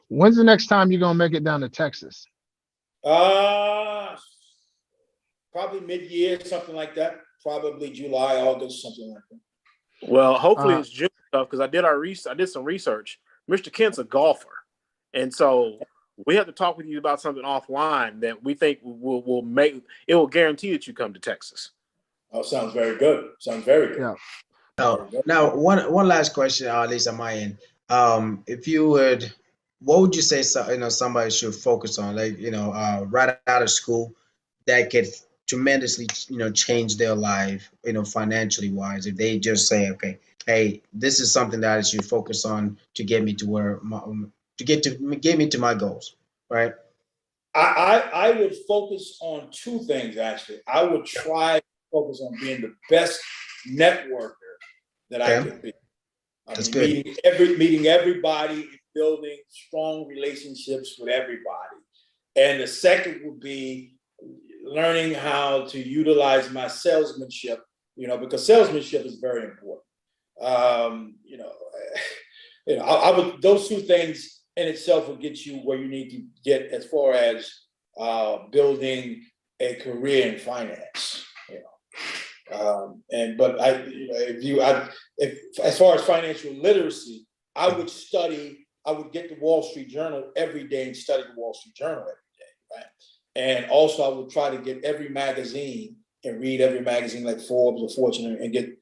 When's the next time you're gonna make it down to Texas? Probably mid-year, something like that. Probably July, August, something like that. Well, hopefully it's June stuff because I did some research. Mr. Kent's a golfer, and so we have to talk with you about something offline that we think will make it will guarantee that you come to Texas. Oh, sounds very good. Sounds very good. Yeah. Now, one last question, at least on my end. If you would, what would you say somebody should focus on, like right out of school, that could tremendously change their life, financially wise, if they just say, okay, hey, this is something that I should focus on to get me to where get me to my goals, right? I would focus on 2 things actually. I would try to focus on being the best networker that I could be. That's good. Meeting everybody, and building strong relationships with everybody. And the second would be learning how to utilize my salesmanship, because salesmanship is very important. I would, those 2 things in itself will get you where you need to get as far as building a career in finance. As far as financial literacy, I would get the Wall Street Journal every day and study the Wall Street Journal every day, right? And also I would try to get every magazine and read every magazine like Forbes or Fortune and get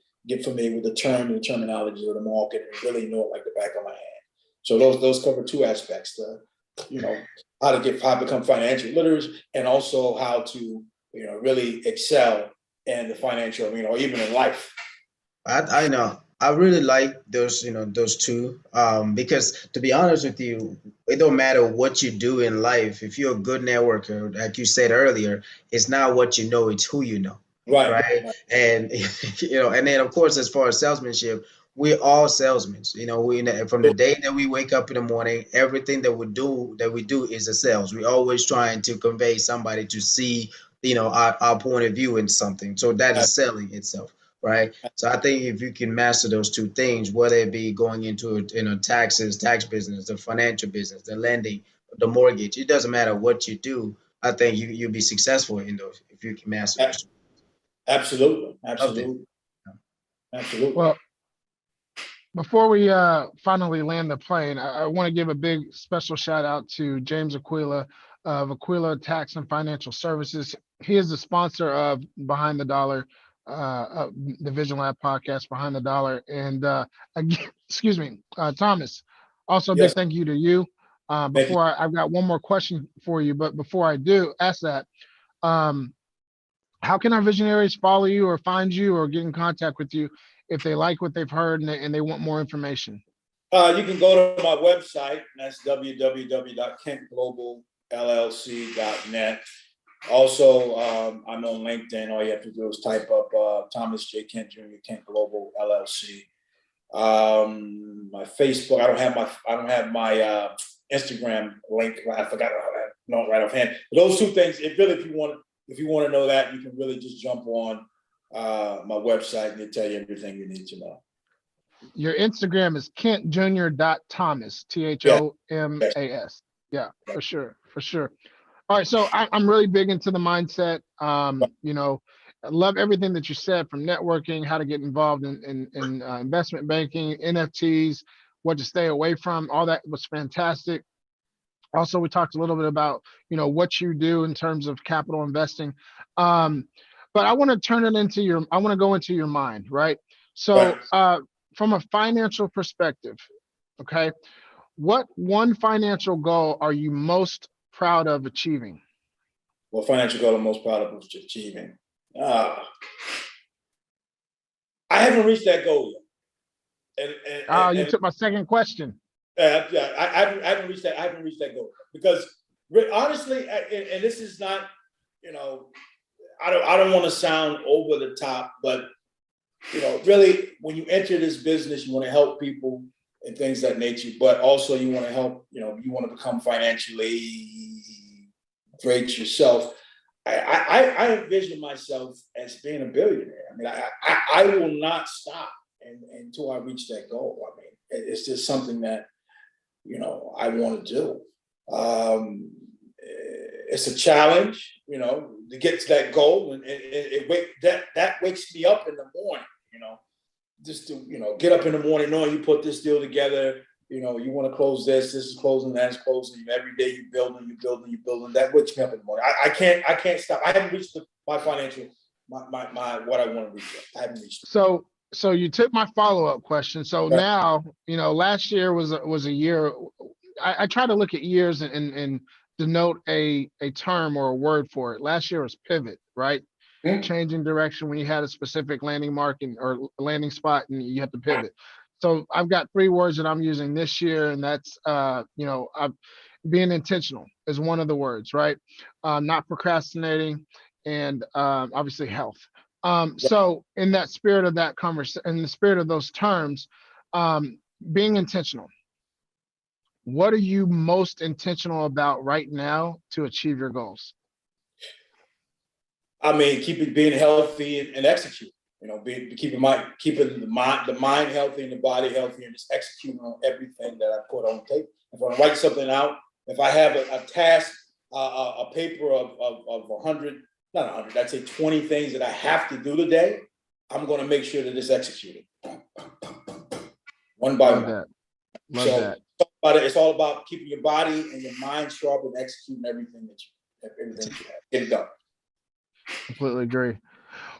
familiar with the term and the terminology of the market and really know it like the back of my hand. So those cover 2 aspects, how to become financial literate and also how to, really excel in the financial arena or even in life. I know. I really like those 2, because to be honest with you, it don't matter what you do in life. If you're a good networker, like you said earlier, it's not what you know, it's who you know. Right. And, and then of course, as far as salesmanship, we're all salesmen. From the day that we wake up in the morning, everything that we do is a sales. We're always trying to convey somebody to see, our point of view in something. So that is selling itself. Right. So I think if you can master those 2 things, whether it be going into tax business, the financial business, the lending, the mortgage, it doesn't matter what you do. I think you'll be successful in those if you can master those. Absolutely. Well, before we finally land the plane, I want to give a big special shout out to James Aquila of Aquila Tax and Financial Services. He is the sponsor of Behind the Dollar, the Vision Lab podcast, Behind the Dollar. And again, excuse me, Thomas, also big thank you to you. I've got one more question for you, but before I do ask that, how can our visionaries follow you or find you or get in contact with you if they like what they've heard and they want more information? You can go to my website, and that's www.kentgloballlc.net. Also, I'm on LinkedIn. All you have to do is type up Thomas J. Kent Jr. Kent Global LLC. My Facebook. I don't have my Instagram link. I forgot not right offhand. But those 2 things. If you want to know that, you can really just jump on my website and it'll tell you everything you need to know. Your Instagram is kentjr.thomas, THOMAS. Yeah, for sure. All right, so I'm really big into the mindset. I love everything that you said, from networking, how to get involved in investment banking, NFTs, what to stay away from. All that was fantastic. Also, we talked a little bit about what you do in terms of capital investing. But I want to turn it into I want to go into your mind, right? So from a financial perspective, okay, what one financial goal are you most proud of achieving? or financial goal I'm most proud of achieving? I haven't reached that goal yet. You took my second question. Yeah, I haven't reached that. I haven't reached that goal because honestly, and this is not, I don't want to sound over the top, but really, when you enter this business, you want to help people and things of that nature, but also you want to help. You want to become financially great yourself. I envision myself as being a billionaire. I mean, I will not stop until I reach that goal. I mean, it's just something that I want to do. It's a challenge, to get to that goal, and that wakes me up in the morning. Just to get up in the morning knowing you put this deal together. You want to close this is closing, that's closing. Every day you're building. That wakes me up in the morning. I can't stop. I haven't reached my financial, my what I want to reach. I haven't reached it. So you took my follow-up question. So now, last year was a year. I try to look at years and denote a term or a word for it. Last year was pivot, right? Mm-hmm. Changing direction when you had a specific landing mark or landing spot and you have to pivot. So I've got 3 words that I'm using this year, and that's being intentional is one of the words, right? Not procrastinating, and obviously health. So in that spirit of that conversation, in the spirit of those terms, being intentional. What are you most intentional about right now to achieve your goals? I mean, being healthy and execute. Keeping the mind healthy and the body healthy, and just executing on everything that I put on tape. If I write something out, if I have a task, a paper of 100, not 100, I'd say 20 things that I have to do today, I'm going to make sure that it's executed one by one. Love that. It's all about keeping your body and your mind sharp and executing everything that you have. Get it done. Completely agree.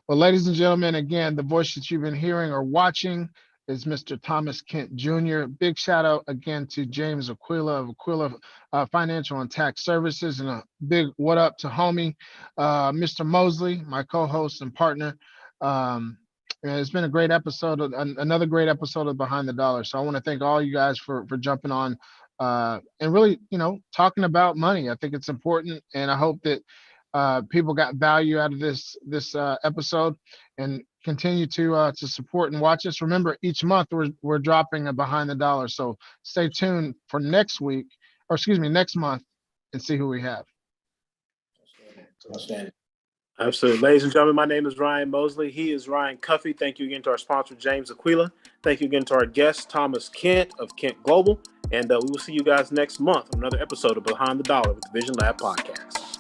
Well, ladies and gentlemen, again, the voice that you've been hearing or watching is Mr. Thomas Kent Jr. Big shout out again to James Aquila of Aquila Financial and Tax Services, and a big what up to homie, Mr. Mosley, my co-host and partner. And it's been a great episode, another great episode of Behind the Dollar. So I want to thank all you guys for jumping on and really, talking about money. I think it's important, and I hope that people got value out of this episode, and continue to support and watch us. Remember, each month we're dropping a Behind the Dollar, so stay tuned for next month, and see who we have. Absolutely. Ladies and gentlemen, my name is Ryan Mosley. He is Ryan Cuffey. Thank you again to our sponsor, James Aquila. Thank you again to our guest, Thomas Kent of Kent Global. And we will see you guys next month on another episode of Behind the Dollar with the Vision Lab Podcast.